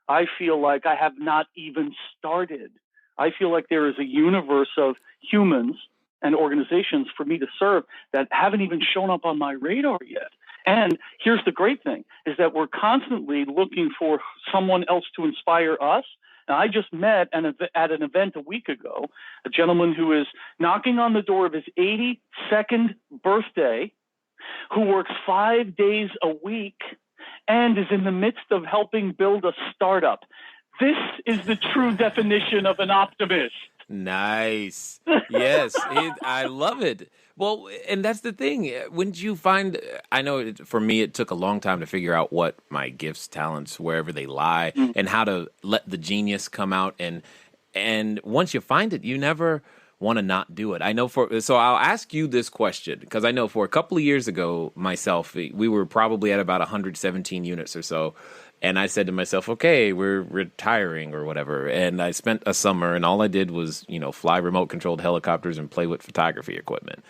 I feel like I have not even started. I feel like there is a universe of humans and organizations for me to serve that haven't even shown up on my radar yet. And here's the great thing, is that we're constantly looking for someone else to inspire us. Now, I just met at an event a week ago, a gentleman who is knocking on the door of his 82nd birthday, who works 5 days a week and is in the midst of helping build a startup. This is the true definition of an optimist. Nice. Yes, I love it. Well, and that's the thing. When you find, I know for me, it took a long time to figure out what my gifts, talents, wherever they lie, and how to let the genius come out. And once you find it, you never want to not do it. I know so I'll ask you this question, because I know for a couple of years ago, myself, we were probably at about 117 units or so. And I said to myself, okay, we're retiring or whatever. And I spent a summer, and all I did was, fly remote-controlled helicopters and play with photography equipment.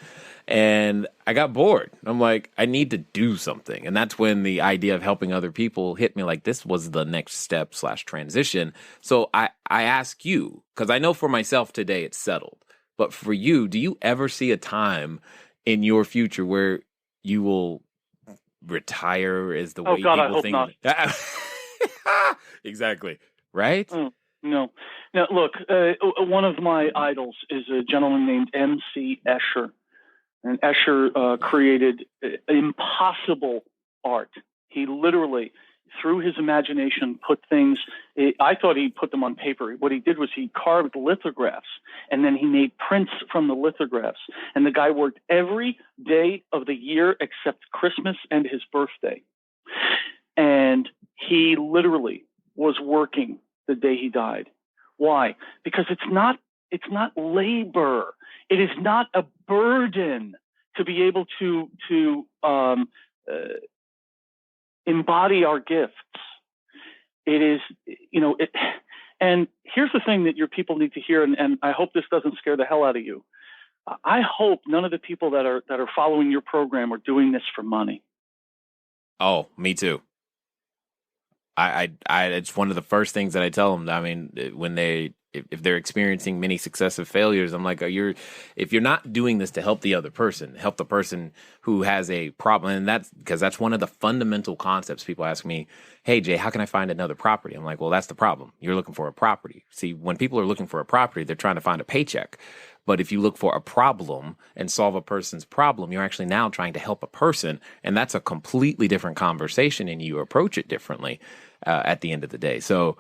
And I got bored. I'm like, I need to do something. And that's when the idea of helping other people hit me, like this was the next step / transition. So I ask you, because I know for myself today it's settled. But for you, do you ever see a time in your future where you will retire, is the way God, people I hope think? not. Exactly. Right? No. Now, look, one of my idols is a gentleman named M.C. Escher. And Escher created impossible art. He literally, through his imagination, put things, I thought he put them on paper. What he did was he carved lithographs, and then he made prints from the lithographs. And the guy worked every day of the year except Christmas and his birthday. And he literally was working the day he died. Why? Because it's not labor. It is not a burden to be able to embody our gifts. It is, and here's the thing that your people need to hear, and I hope this doesn't scare the hell out of you. I hope none of the people that are following your program are doing this for money. Oh, me too. It's one of the first things that I tell them. I mean, when if they're experiencing many successive failures, I'm like, if you're not doing this to help the other person, help the person who has a problem. And that's because that's one of the fundamental concepts. People ask me, hey, Jay, how can I find another property? I'm like, well, that's the problem. You're looking for a property. See, when people are looking for a property, they're trying to find a paycheck. But if you look for a problem and solve a person's problem, you're actually now trying to help a person. And that's a completely different conversation, and you approach it differently at the end of the day. So,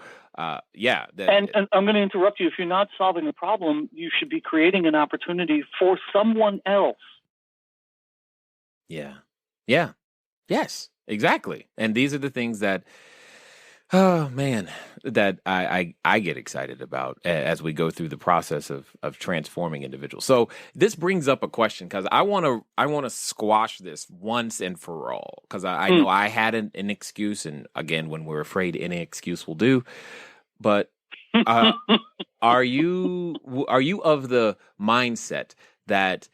yeah. And I'm going to interrupt you. If you're not solving a problem, you should be creating an opportunity for someone else. Yeah. Yeah. Yes, exactly. And these are the things that, oh man, that I get excited about as we go through the process of transforming individuals. So this brings up a question, because I want to squash this once and for all, because I know I had an excuse, and again, when we're afraid, any excuse will do. But are you of the mindset that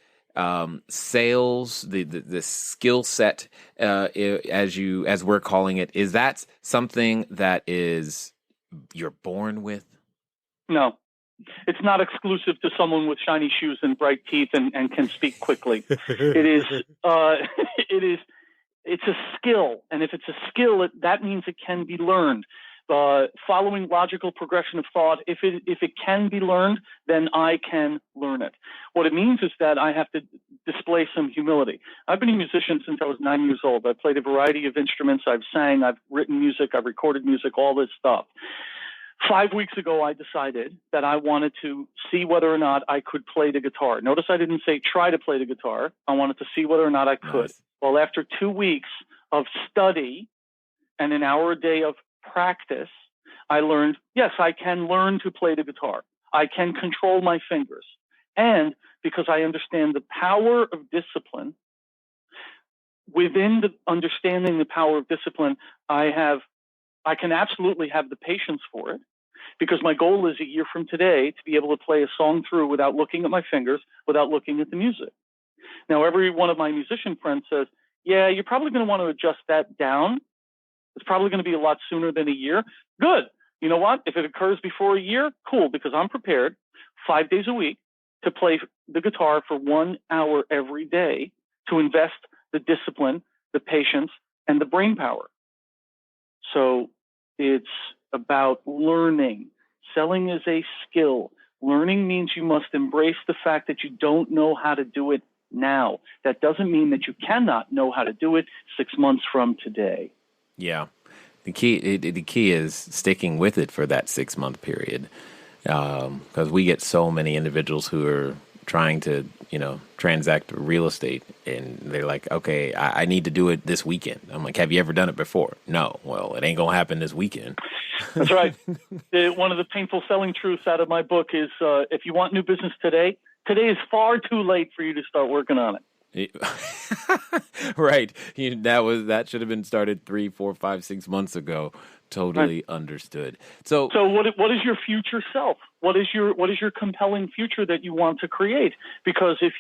sales, the skill set, as we're calling it, is that something that you're born with? No, it's not exclusive to someone with shiny shoes and bright teeth and can speak quickly. It's a skill. And if it's a skill, that means it can be learned. Following logical progression of thought, if it can be learned, then I can learn it. What it means is that I have to display some humility. I've been a musician since I was 9 years old. I've played a variety of instruments. I've sang, I've written music, I've recorded music, all this stuff. 5 weeks ago, I decided that I wanted to see whether or not I could play the guitar. Notice I didn't say try to play the guitar. I wanted to see whether or not I could. Nice. Well, after 2 weeks of study and an hour a day of practice, I learned, yes, I can learn to play the guitar. I can control my fingers. And because I understand the power of discipline, within the understanding the power of discipline, I can absolutely have the patience for it, because my goal is a year from today to be able to play a song through without looking at my fingers, without looking at the music. Now, every one of my musician friends says, yeah, you're probably going to want to adjust that down. It's probably going to be a lot sooner than a year. Good. You know what? If it occurs before a year, cool, because I'm prepared 5 days a week to play the guitar for 1 hour every day, to invest the discipline, the patience, and the brain power. So it's about learning. Selling is a skill. Learning means you must embrace the fact that you don't know how to do it now. That doesn't mean that you cannot know how to do it 6 months from today. Yeah. The key is sticking with it for that 6 month period. Because we get so many individuals who are trying to, transact real estate, and they're like, okay, I need to do it this weekend. I'm like, have you ever done it before? No. Well, it ain't going to happen this weekend. That's right. One of the painful selling truths out of my book is, if you want new business today is far too late for you to start working on it. Right. That should have been started 3, 4, 5, 6 months ago. Totally right. Understood. So what is your future self? What is your compelling future that you want to create? Because if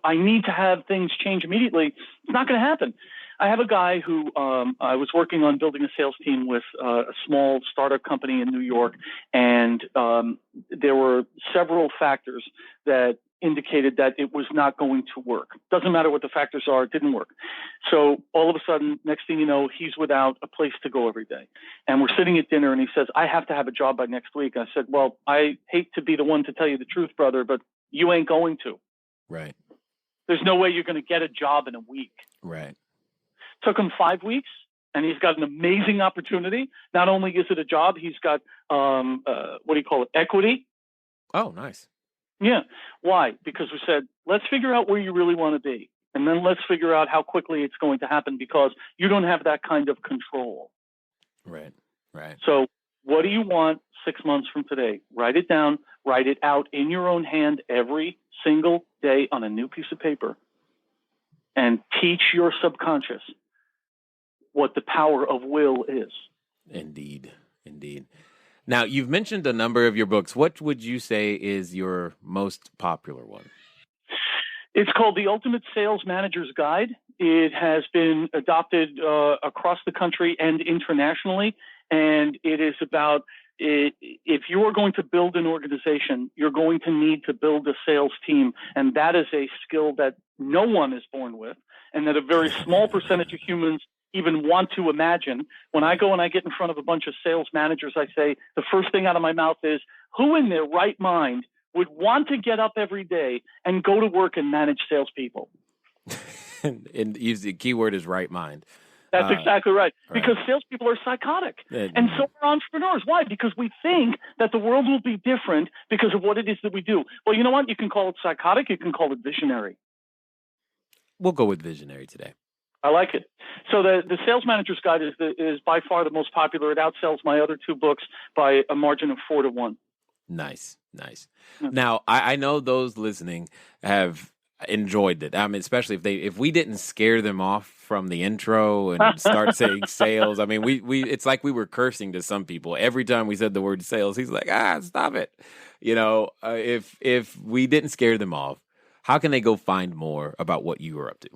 I need to have things change immediately, it's not going to happen. I have a guy who I was working on building a sales team with a small startup company in New York, and there were several factors that indicated that it was not going to work. Doesn't matter what the factors are, it didn't work. So all of a sudden, next thing you know, he's without a place to go every day. And we're sitting at dinner and he says, I have to have a job by next week. I said, well, I hate to be the one to tell you the truth, brother, but you ain't going to. Right. There's no way you're going to get a job in a week. Right. Took him 5 weeks. And he's got an amazing opportunity. Not only is it a job, he's got, equity. Oh, nice. Yeah. Why? Because we said, let's figure out where you really want to be. And then let's figure out how quickly it's going to happen because you don't have that kind of control. Right. Right. So what do you want 6 months from today? Write it down, write it out in your own hand every single day on a new piece of paper and teach your subconscious what the power of will is. Indeed. Indeed. Now, you've mentioned a number of your books. What would you say is your most popular one? It's called The Ultimate Sales Manager's Guide. It has been adopted across the country and internationally, and it is about if you are going to build an organization, you're going to need to build a sales team, and that is a skill that no one is born with, and that a very small percentage of humans even want to imagine. When I go and I get in front of a bunch of sales managers, I say, the first thing out of my mouth is, who in their right mind would want to get up every day and go to work and manage salespeople? And use the keyword is right mind. That's exactly right. Right. Because salespeople are psychotic. And so are entrepreneurs. Why? Because we think that the world will be different because of what it is that we do. Well, you know what? You can call it psychotic. You can call it visionary. We'll go with visionary today. I like it. So the Sales Manager's Guide is by far the most popular. It outsells my other two books by a margin of 4-1. Nice, nice. Yeah. Now, I know those listening have enjoyed it. I mean, especially if we didn't scare them off from the intro and start saying sales. I mean, we it's like we were cursing to some people every time we said the word sales. He's like, stop it. You know, if we didn't scare them off, how can they go find more about what you are up to?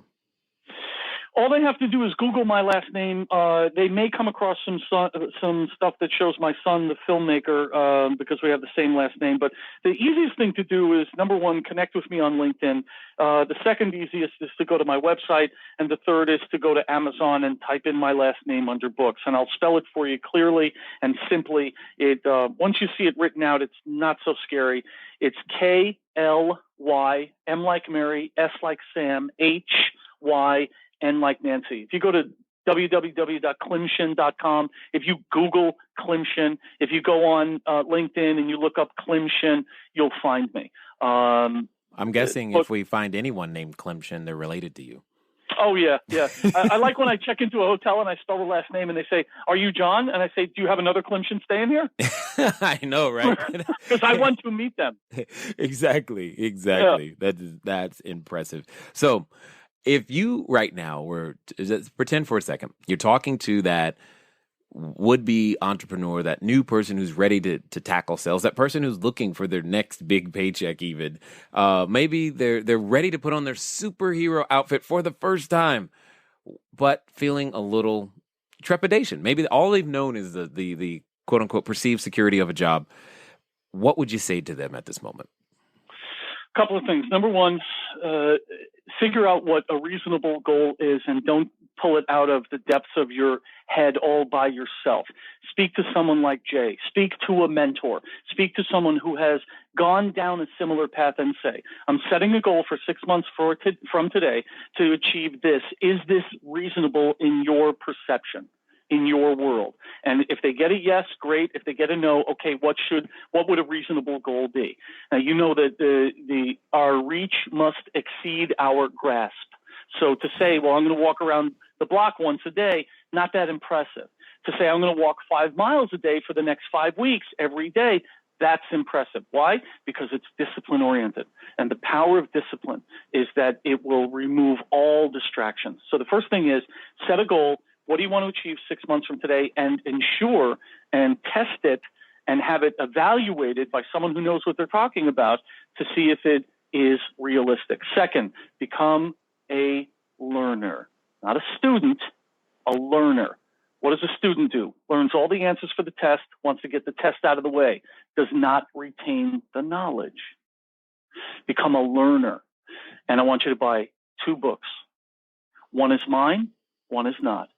All they have to do is Google my last name. They may come across some stuff that shows my son, the filmmaker, because we have the same last name. But the easiest thing to do is, number one, connect with me on LinkedIn. The second easiest is to go to my website. And the third is to go to Amazon and type in my last name under books. And I'll spell it for you clearly and simply. Once you see it written out, it's not so scary. It's K-L-Y, M like Mary, S like Sam, H-Y, N like Nancy. If you go to www.klymshyn.com, if you Google Klymshyn, if you go on LinkedIn and you look up Klymshyn, you'll find me. I'm guessing if we find anyone named Klymshyn, they're related to you. Oh, yeah, yeah. I like when I check into a hotel and I spell the last name and they say, are you John? And I say, do you have another Klymshyn staying here? I know, right? Because I want to meet them. Exactly. Yeah. That's impressive. So, if you right now pretend for a second, you're talking to that would-be entrepreneur, that new person who's ready to tackle sales, that person who's looking for their next big paycheck even. Maybe they're ready to put on their superhero outfit for the first time, but feeling a little trepidation. Maybe all they've known is the quote-unquote perceived security of a job. What would you say to them at this moment? A couple of things. Number one, figure out what a reasonable goal is and don't pull it out of the depths of your head all by yourself. Speak to someone like Jay. Speak to a mentor. Speak to someone who has gone down a similar path and say, I'm setting a goal for 6 months from today to achieve this. Is this reasonable in your perception, in your world? And if they get a yes, great. If they get a no, okay, what would a reasonable goal be? Now, you know that our reach must exceed our grasp. So to say, well, I'm going to walk around the block once a day, not that impressive. To say I'm going to walk 5 miles a day for the next 5 weeks every day, that's impressive. Why? Because it's discipline oriented. And the power of discipline is that it will remove all distractions. So the first thing is set a goal. What do you want to achieve 6 months from today? And ensure and test it and have it evaluated by someone who knows what they're talking about to see if it is realistic. Second, become a learner, not a student, a learner. What does a student do? Learns all the answers for the test, wants to get the test out of the way, does not retain the knowledge. become a learner. And I want you to buy 2 books. One is mine, one is not.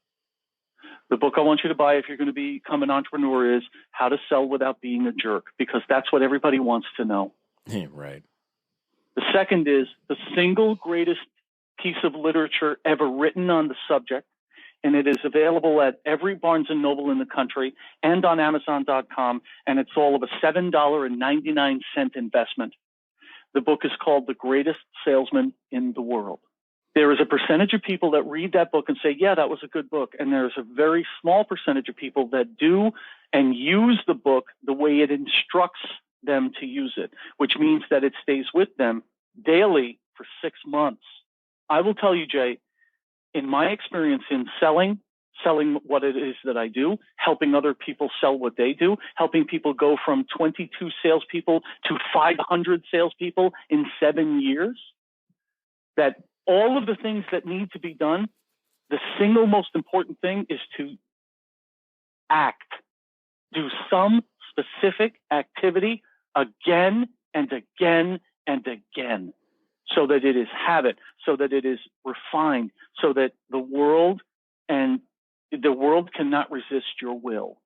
The book I want you to buy if you're going to become an entrepreneur is How to Sell Without Being a Jerk, because that's what everybody wants to know. Yeah, right. The second is the single greatest piece of literature ever written on the subject, and it is available at every Barnes & Noble in the country and on Amazon.com, and it's all of a $7.99 investment. The book is called The Greatest Salesman in the World. There is a percentage of people that read that book and say, yeah, that was a good book. And there's a very small percentage of people that do and use the book the way it instructs them to use it, which means that it stays with them daily for 6 months. I will tell you, Jay, in my experience in selling what it is that I do, helping other people sell what they do, helping people go from 22 salespeople to 500 salespeople in 7 years, that all of the things that need to be done, the single most important thing is to act. Do some specific activity again and again and again, so that it is habit, so that it is refined, so that the world cannot resist your will.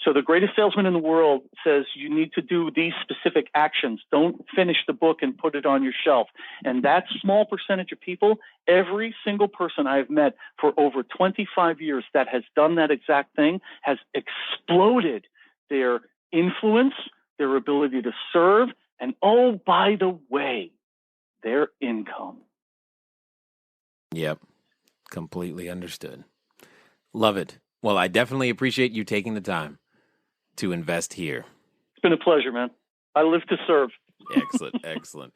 So the greatest salesman in the world says you need to do these specific actions. Don't finish the book and put it on your shelf. And that small percentage of people, every single person I've met for over 25 years that has done that exact thing has exploded their influence, their ability to serve, and oh, by the way, their income. Yep. Completely understood. Love it. Well, I definitely appreciate you taking the time to invest here. It's been a pleasure, man. I live to serve. Excellent. Excellent.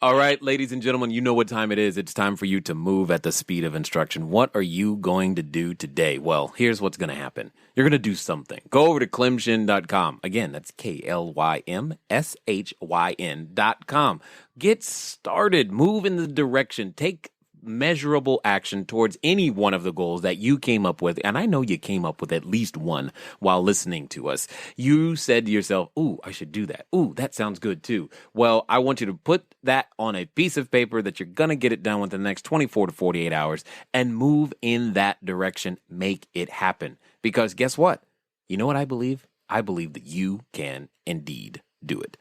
All right, ladies and gentlemen, you know what time it is. It's time for you to move at the speed of instruction. What are you going to do today? Well, here's what's going to happen. You're going to do something. Go over to Klymshyn.com. Again, that's KLYMSHYN.com. Get started. Move in the direction. Take measurable action towards any one of the goals that you came up with. And I know you came up with at least one while listening to us. You said to yourself, ooh, I should do that. Ooh, that sounds good too. Well, I want you to put that on a piece of paper that you're going to get it done within the next 24 to 48 hours and move in that direction. Make it happen. Because guess what? You know what I believe? I believe that you can indeed do it.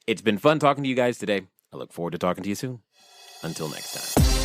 It's been fun talking to you guys today. I look forward to talking to you soon. Until next time.